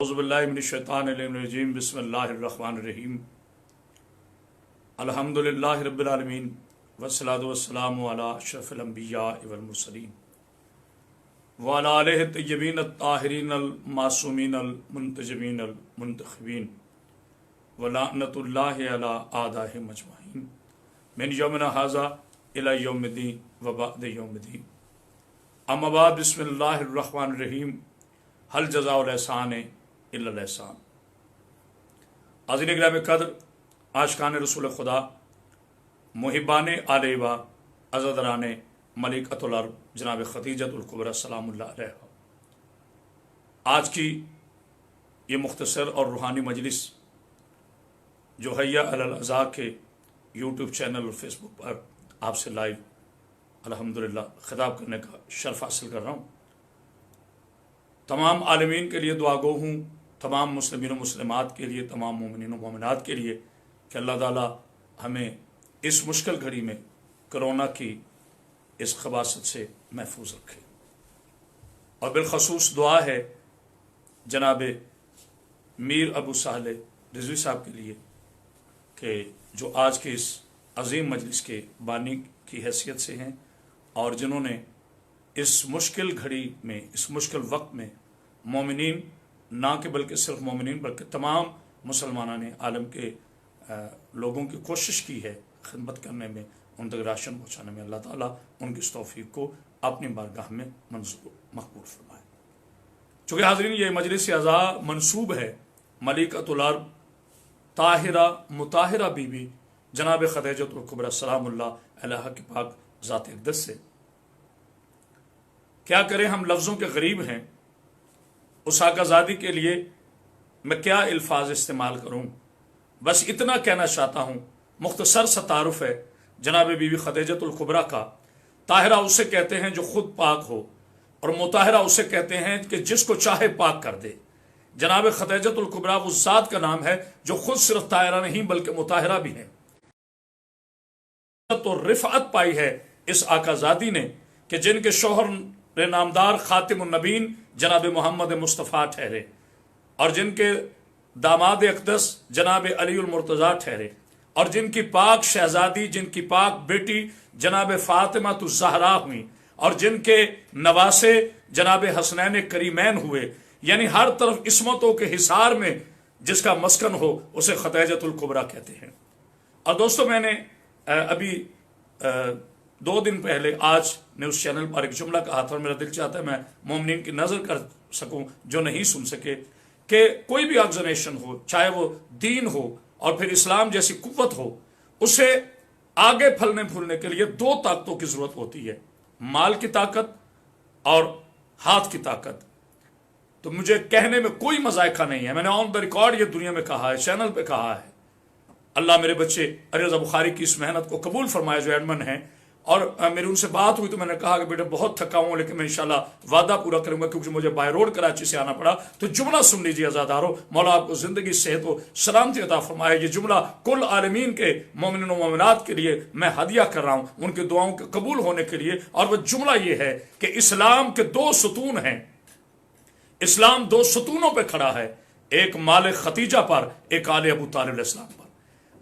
औज़ुबिल्लाहिमिनश्शैतानिर्रजीम बिस्मिल्लाहिर्रहमानिर्रहीम अल्हम्दुलिल्लाहि रब्बिल आलमीन वस्सलातु वस्सलामु अला अशरफिल अंबिया वल मुरसलीन व अला आलिहि तय्यबीन अत्ताहिरीन अल मासूमीन अल मुंतजबीन अल मुंतखबीन व लअनतुल्लाहि अला आदाहिम अजमाइन मिन यौमिना हाज़ा इला यौमिद्दीन व बअद यौमिद्दीन अम्मा बाद बिस्मिल्लाहिर्रहमानिर्रहीम हल जज़ाउल एहसान इल्लल एहसान। आज़रीन गिराम कद्र, आशिकान रसूल खुदा, मुहिबान आलेवा, अज़दरान मलिकतुल अर्ब जनाब खदीजतुल कुबरा सलामुल्लाह अलैहा, आज की ये मुख्तसर और रूहानी मजलिस जो हैया अलल अज़ा के यूट्यूब चैनल और फेसबुक पर आपसे लाइव अल्हम्दुलिल्लाह खिताब करने का शर्फ हासिल कर रहा हूँ। तमाम आलमीन के लिए दुआ गो हूँ, तमाम मुस्लिमीन मुस्लिमात के लिए, तमाम मोमिनीन मोमिनात के लिए कि अल्लाह ताला हमें इस मुश्किल घड़ी में कोरोना की इस खबासत से महफूज रखे। और बिलखसूस दुआ है जनाब मीर अबू साले रिजवी साहब के लिए कि जो आज के इस अजीम मजलिस के बानी की हैसियत से हैं और जिन्होंने इस मुश्किल घड़ी में, इस मुश्किल वक्त में मोमिनीन ना कि बल्कि सिर्फ मोमिनीन बल्कि तमाम मुसलमानों ने आलम के लोगों की कोशिश की है खिदमत करने में, उन तक राशन पहुँचाने में। अल्लाह ताला उनकी इस तौफीक को अपनी बारगाह में मंजूर मकबूल फरमाए। चूँकि हाज़रीन ये मजलिस अज़ा मनसूब है मलिकतुल अर्ब ताहिरा मुताहिरा बीबी जनाब खदीजतुल कुबरा सलामुल्लाह अलैहा की पाक ज़ात अक़दस से। क्या करें, हम लफ्ज़ों के गरीब हैं। उस आकाज़ादी के लिए मैं क्या अल्फाज इस्तेमाल करूं, बस इतना कहना चाहता हूं। मुख्तसर सा तारुफ है जनाब बीबी खदीजतुल कुबरा का। ताहिरा उसे कहते हैं जो खुद पाक हो, और मुताहिरा उसे कहते हैं कि जिसको चाहे पाक कर दे। जनाब खदीजतुल कुबरा उस ज़ात का नाम है जो खुद सिर्फ ताहिरा नहीं बल्कि मुताहिरा भी है। तो रिफ़अत पाई है इस आकाज़ादी ने कि जिनके शोहर नामदार खातिमुन नबीन जनाब मोहम्मद मुस्तफ़ा ठहरे और जिनके दामाद अक़दस जनाब अलीउल मुर्तज़ा ठहरे और जिनकी पाक शहजादी, जिनकी पाक बेटी जनाब फ़ातिमा तुज़ ज़हरा हुई और जिनके नवासे जनाब हसनैन करीमैन हुए, यानी हर तरफ इस्मतों के हिसार में जिसका मस्कन हो उसे खदीजतुल कुबरा कहते हैं। और दोस्तों, मैंने अभी 2 दिन पहले आज न्यूज़ चैनल पर एक जुमला कहा था और मेरा दिल चाहता है मैं मोमिनीन की नज़र कर सकूं जो नहीं सुन सके कि कोई भी ऑर्गेनाइजेशन हो, चाहे वो दीन हो और फिर इस्लाम जैसी कुव्वत हो, उसे आगे फलने फूलने के लिए 2 ताकतों की ज़रूरत होती है, माल की ताकत और हाथ की ताकत। तो मुझे कहने में कोई मजायका नहीं है, मैंने ऑन द रिकॉर्ड ये दुनिया में कहा है, चैनल पे कहा है। अल्लाह मेरे बच्चे रज़ा बुखारी की इस मेहनत को कबूल फरमाए जो एडमन है। और मेरी उनसे बात हुई तो मैंने कहा कि बेटा बहुत थका हूं, लेकिन मैं इंशाल्लाह वादा पूरा करूंगा क्योंकि मुझे बाय रोड कराची से आना पड़ा। तो जुमला सुन लीजिए अज़ादारो, मौला आपको जिंदगी सेहत व सलामती अता फरमाए। ये जुमला कुल आलमीन के मोमिन व मोमिनात के लिए मैं हदिया कर रहा हूं, उनकी दुआओं के कबूल होने के लिए। और वह जुमला ये है कि इस्लाम के 2 सतून हैं। इस्लाम 2 सतूनों पर खड़ा है, एक माल खतीजा पर, एक आले अबू तालिब अलैहिस्सलाम पर।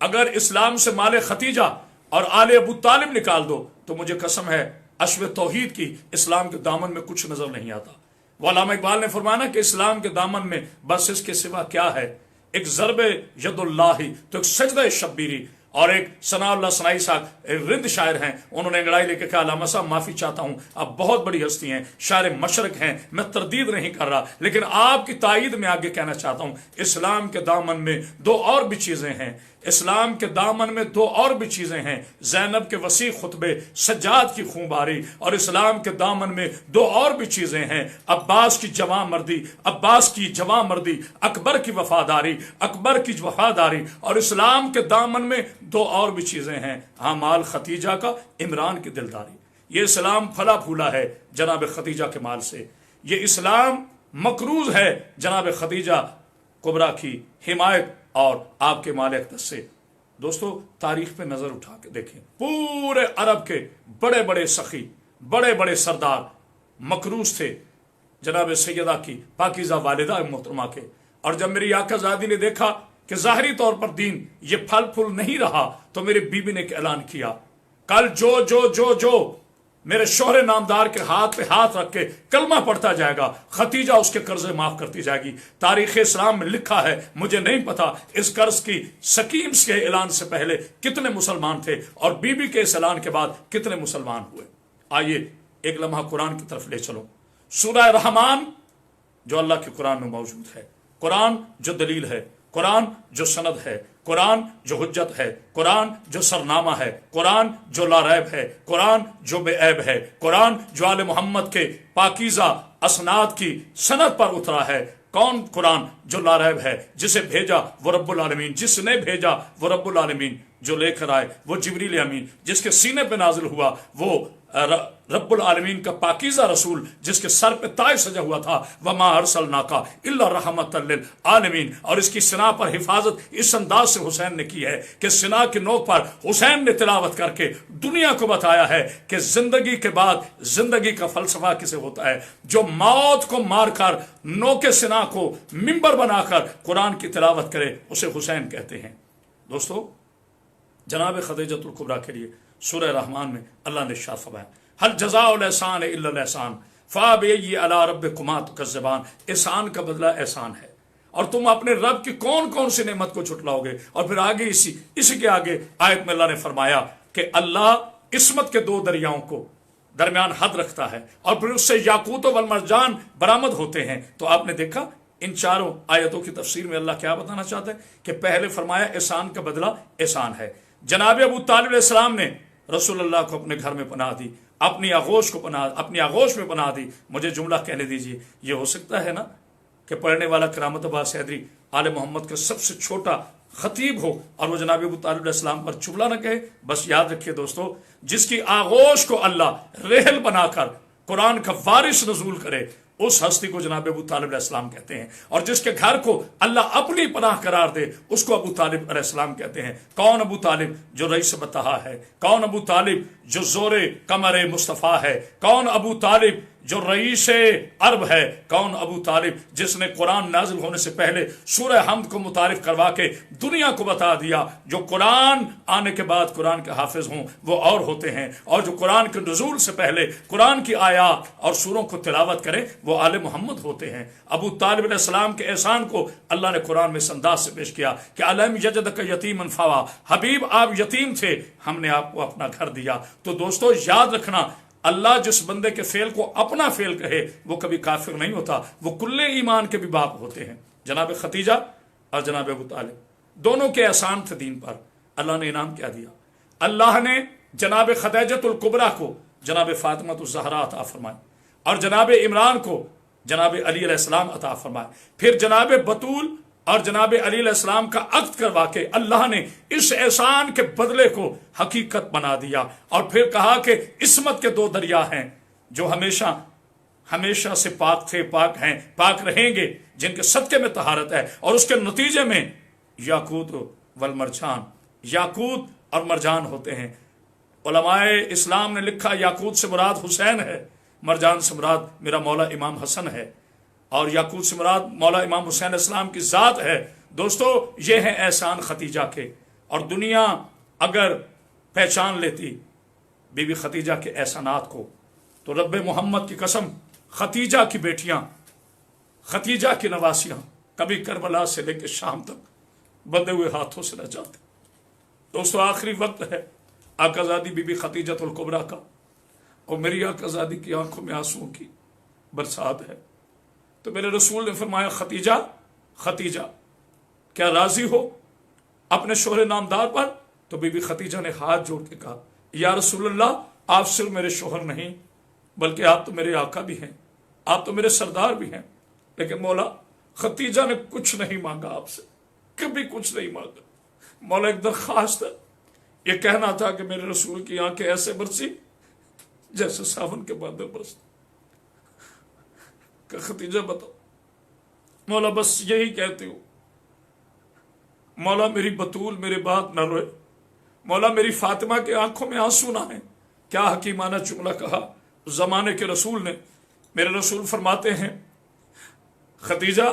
अगर इस्लाम से माल खतीजा और आले अबू तालिब निकाल दो तो मुझे कसम है अश्व तौहीद की, इस्लाम के दामन में कुछ नजर नहीं आता। अल्लामा इकबाल ने फरमाया कि इस्लाम के दामन में बस इसके सिवा क्या है, एक ज़रबे यदुल्लाही, तो एक सजदे शब्बीरी। और एक सनाउल्लाह सनाई साहब रिंद शायर हैं, उन्होंने अंगड़ाई लेके कहा अल्लामा साहब माफ़ी चाहता हूँ, आप बहुत बड़ी हस्ती हैं, शायर मशरक हैं, मैं तरदीद नहीं कर रहा, लेकिन आपकी तायीद में आगे कहना चाहता हूँ। इस्लाम के दामन में 2 और भी चीज़ें हैं, इस्लाम के दामन में 2 और भी चीज़ें हैं, ज़ैनब के वसी खुतबे, सज्जाद की खूंबारी। और इस्लाम के दामन में 2 और भी चीज़ें हैं, अब्बास की जवां मर्दी, अब्बास की जवां मर्दी, अकबर की वफादारी, अकबर की वफादारी। और इस्लाम के दामन में 2 और भी चीज़ें हैं, माल खतीजा का, इमरान की दिलदारी। ये इस्लाम फला फूला है जनाब खतीजा के माल से, ये इस्लाम मकरूज है जनाब खतीजा कुबरा की हिमायत और आपके माल अक़दस से। दोस्तों, तारीख पे नजर उठा के देखें, पूरे अरब के बड़े बड़े सखी, बड़े बड़े सरदार मकरूज थे जनाब सैयदा की पाकीज़ा वालिदा मोहतरमा के। اور جب میری آقازادی نے دیکھا کہ ظاہری طور پر دین یہ پھل پھول نہیں رہا تو میری بیوی نے ایک اعلان کیا، کل جو میرے شوہر نامدار کے ہاتھ پہ ہاتھ رکھ کے کلمہ پڑھتا جائے گا، ختیجہ اس کے قرضے معاف کرتی جائے گی۔ تاریخ اسلام میں لکھا ہے، مجھے نہیں پتا اس قرض کی سکیم کے اعلان سے پہلے کتنے مسلمان تھے اور بی بی کے اس اعلان کے بعد کتنے مسلمان ہوئے۔ آئیے ایک لمحہ قرآن کی طرف لے چلو۔ سورہ رحمان جو اللہ کے قرآن میں موجود ہے، قرآن جو دلیل ہے، قرآن جو سند ہے، قرآن جو حجت ہے، قرآن جو سرنامہ ہے، قرآن جو لا ریب ہے، قرآن جو بے عیب ہے، قرآن جو آل محمد کے پاکیزہ اسناد کی سند پر اترا ہے۔ کون قرآن جو لا ریب ہے، جسے بھیجا وہ رب العالمین، جس نے بھیجا وہ رب العالمین، جو لے کر آئے وہ جبریل امین، جس کے سینے پہ نازل ہوا وہ رب العالمین کا پاکیزہ رسول، جس کے سر پہ تاج سجا ہوا تھا، وما ارسلناک الا رحمۃ للعالمین۔ اور اس کی سنا پر حفاظت اس انداز سے حسین نے کی ہے کہ سنا کی نوک پر حسین نے تلاوت کر کے دنیا کو بتایا ہے کہ زندگی کے بعد زندگی کا فلسفہ کسے ہوتا ہے، جو موت کو مار کر نوک سنا کو منبر بنا کر قرآن کی تلاوت کرے اسے حسین کہتے ہیں۔ دوستو، جناب خدیجۃ الکبریٰ کے لیے سورہ رحمان میں اللہ نے ارشاد فرمایا، هل جزاء الاحسان الا الاحسان فبأي آلاء ربكما تكذبان۔ احسان کا بدلہ احسان ہے، اور تم اپنے رب کی کون کون سی نعمت کو جھٹلاؤ گے۔ اور پھر آگے اسی کے آگے آیت میں اللہ نے فرمایا کہ اللہ عصمت کے دو دریاؤں کو درمیان حد رکھتا ہے اور پھر اس سے یاقوت و والمرجان برآمد ہوتے ہیں۔ تو آپ نے دیکھا ان چاروں آیتوں کی تفسیر میں اللہ کیا بتانا چاہتا ہے کہ پہلے فرمایا احسان کا بدلہ احسان ہے۔ جناب ابو طالب علیہ السلام نے رسول اللہ کو اپنے گھر میں پناہ دی، اپنی آغوش میں پناہ دی۔ مجھے جملہ کہنے دیجیے، یہ ہو سکتا ہے نا کہ پڑھنے والا کرامت عباس حیدری آل محمد کا سب سے چھوٹا خطیب ہو اور وہ جناب ابو طالب علیہ السلام پر جملہ نہ کہے؟ بس یاد رکھیے دوستو، جس کی آغوش کو اللہ ریحل بنا کر قرآن کا وارث نزول کرے اس ہستی کو جناب ابو طالب علیہ السلام کہتے ہیں، اور جس کے گھر کو اللہ اپنی پناہ قرار دے اس کو ابو طالب علیہ السلام کہتے ہیں۔ کون ابو طالب؟ جو رئیس بطحا ہے۔ کون ابو طالب؟ جو زور قمر مصطفیٰ ہے۔ کون ابو طالب؟ جو رئیس عرب ہے۔ کون ابو طالب؟ جس نے قرآن نازل ہونے سے پہلے سورہ حمد کو متعارف کروا کے دنیا کو بتا دیا جو قرآن آنے کے بعد قرآن کے حافظ ہوں وہ اور ہوتے ہیں، اور جو قرآن کے نزول سے پہلے قرآن کی آیات اور سوروں کو تلاوت کرے وہ آل محمد ہوتے ہیں۔ ابو طالب علیہ السلام کے احسان کو اللہ نے قرآن میں اس انداز سے پیش کیا کہ الم یجدک یتیما فآویٰ، حبیب آپ یتیم تھے، ہم نے آپ کو اپنا گھر دیا۔ تو دوستو یاد رکھنا، اللہ جس بندے کے فعل کو اپنا فعل کہے وہ کبھی کافر نہیں ہوتا، وہ کل ایمان کے بھی باپ ہوتے ہیں۔ جناب ختیجہ اور جناب ابو طالب دونوں کے احسان تھے دین پر۔ اللہ نے انعام کیا دیا؟ اللہ نے جناب خدیجۃ الکبریٰ کو جناب فاطمہ الزہرا عطا فرمائے، اور جناب عمران کو جناب علی علیہ السلام عطا فرمائے۔ پھر جناب بطول اور جناب علی علیہ السلام کا عقد کروا کے اللہ نے اس احسان کے بدلے کو حقیقت بنا دیا، اور پھر کہا کہ عصمت کے دو دریا ہیں جو ہمیشہ سے پاک تھے، پاک ہیں، پاک رہیں گے، جن کے صدقے میں طہارت ہے، اور اس کے نتیجے میں یاقوت والمرجان، یاقوت اور مرجان ہوتے ہیں۔ علماء اسلام نے لکھا یاقوت سے مراد حسین ہے، مرجان سے مراد میرا مولا امام حسن ہے، اور یاقوت سے مراد مولا امام حسین علیہ السلام کی ذات ہے۔ دوستو، یہ ہیں احسان ختیجہ کے، اور دنیا اگر پہچان لیتی بی بی ختیجہ کے احسانات کو تو رب محمد کی قسم ختیجہ کی بیٹیاں، ختیجہ کی نواسیاں کبھی کربلا سے لے کے شام تک بندے ہوئے ہاتھوں سے نہ جاتے۔ دوستو، آخری وقت ہے آقازادی بی بی ختیجۃ الکبریٰ کا، اور میری آقازادی کی آنکھوں میں آنسوؤں کی برسات ہے۔ تو میرے رسول نے فرمایا، ختیجہ ختیجہ کیا راضی ہو اپنے شوہر نامدار پر؟ تو بی بی ختیجہ نے ہاتھ جوڑ کے کہا، یا رسول اللہ، آپ صرف میرے شوہر نہیں بلکہ آپ تو میرے آقا بھی ہیں، آپ تو میرے سردار بھی ہیں، لیکن مولا ختیجہ نے کچھ نہیں مانگا آپ سے، کبھی کچھ نہیں مانگا۔ مولا ایک درخواست ہے، یہ کہنا تھا کہ میرے رسول کی آنکھیں ایسے برسی جیسے ساون کے بادل برستے۔ کہ ختیجہ بتاؤ مولا، بس یہی کہتی ہوں، مولا میری بطول میرے بات نہ روئے، مولا میری فاطمہ کے آنکھوں میں آنسو نہ ہیں۔ کیا حکیمانہ جملہ کہا زمانے کے رسول نے۔ میرے رسول فرماتے ہیں، ختیجہ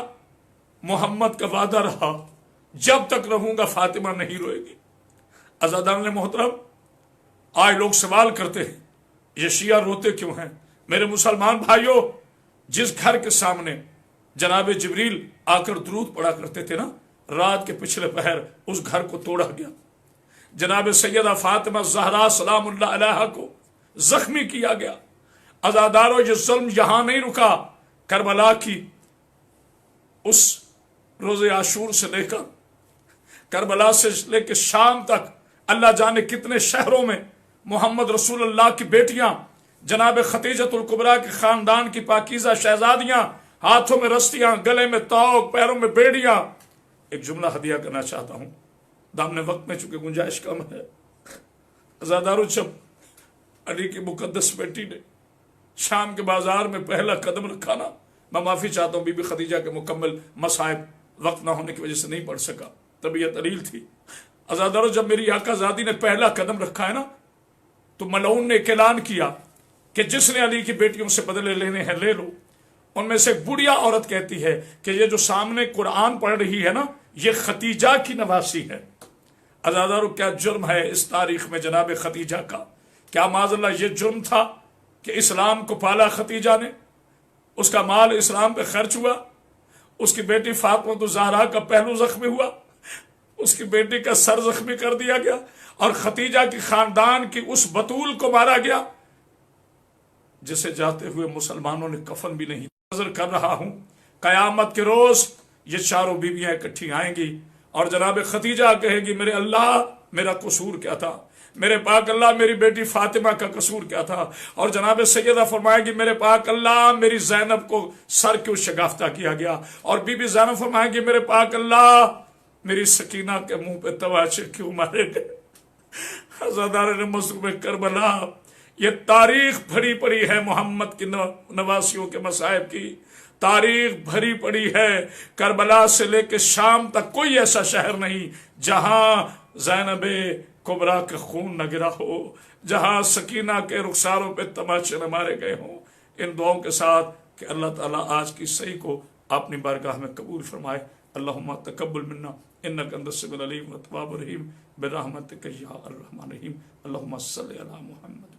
मोहम्मद का वादा रहा, जब तक रहूंगा फातिमा नहीं रोएगी। आजादान मोहतरम, आज लोग सवाल करते हैं ये शिया रोते क्यों हैं। मेरे मुसलमान भाइयों, जिस घर के सामने जनाब जिब्रील आकर दुरूद पढ़ा करते थे ना, रात के पिछले पहर उस घर को तोड़ा गया। जनाब सैयदा फातिमा ज़हरा सलामुल्लाह अलैहा को जख्मी किया गया। अज़ादारों, ये जुल्म यहां नहीं रुका। करबला की उस रोज़े आशूर से लेकर करबला से लेकर शाम तक अल्लाह जाने कितने शहरों में मोहम्मद रसूलुल्लाह की बेटियां जनाब खतीजतुल कुबरा के खानदान की पाकीज़ा शहजादियां, हाथों में रस्तियां, गले में तौक, पैरों में बेड़ियां। एक जुमला हदिया करना चाहता हूं, दामने वक्त में चूंकि गुंजाइश कम है। अज़ादारों, जब अली की मुकद्दस बेटी ने शाम के बाजार में पहला कदम रखा ना, मैं माफी चाहता हूं बीबी खदीजा के मुकम्मल मसाइब वक्त ना होने की वजह से नहीं पढ़ सका, तबीयत अलील थी। अज़ादारों, जब मेरी आकाज़ादी ने पहला कदम रखा है ना, तो मलऊन ने एक ऐलान किया कि जिसने अली की बेटियों से बदले लेने हैं ले लो। उनमें से एक बुढ़िया औरत कहती है कि ये जो सामने कुरान पढ़ रही है ना, ये खतीजा की नवासी है। अज़ादारों, क्या जुर्म है इस तारीख में जनाब खतीजा का। क्या माज़अल्लाह ये जुर्म था कि इस्लाम को पाला खतीजा ने, उसका माल इस्लाम पे खर्च हुआ, उसकी बेटी फातिमा तो ज़हरा का पहलू जख्मी हुआ, उसकी बेटी का सर जख्मी कर दिया गया, और खतीजा की खानदान की उस बतूल को मारा गया जिसे जाते हुए मुसलमानों ने कफन भी नहीं। नजर कर रहा हूं कयामत के रोज ये चारों बीवियां इकट्ठी आएंगी और जनाब खतीजा कहेगी, मेरे अल्लाह मेरा कसूर क्या था, मेरे पाक अल्लाह मेरी बेटी फातिमा का कसूर क्या था। और जनाब सैयदा फरमाएगी, मेरे पाक अल्लाह मेरी ज़ैनब को सर क्यों शगाफ्ता किया गया। और बीबी ज़ैनब फरमाएगी, मेरे पाक अल्लाह मेरी सकीना के मुंह पे तवाचे क्यों मारे गए। हज़ादार मज़लूम करबला, ये तारीख भरी पड़ी है मोहम्मद की नवासियों के मसाइब की, तारीख भरी पड़ी है। करबला से लेकर शाम तक कोई ऐसा शहर नहीं जहां ज़ैनबे कुबरा के खून न गिरा हो, जहां सकीना के रुखसारों पे तमाचे न मारे गए हों। इन दुआओं के साथ कि अल्लाह ताला आज की सही को अपनी बारगाह में कबूल फरमाए। अल्लाहुम्मा तकब्बल मिन्ना इन्नका अंतस समीउल अलीम व तव्वाबुर रहीम बिरहमतिका या अर्हमर रहीम। अल्लाहुम्मा सल्लि अला मुहम्मद।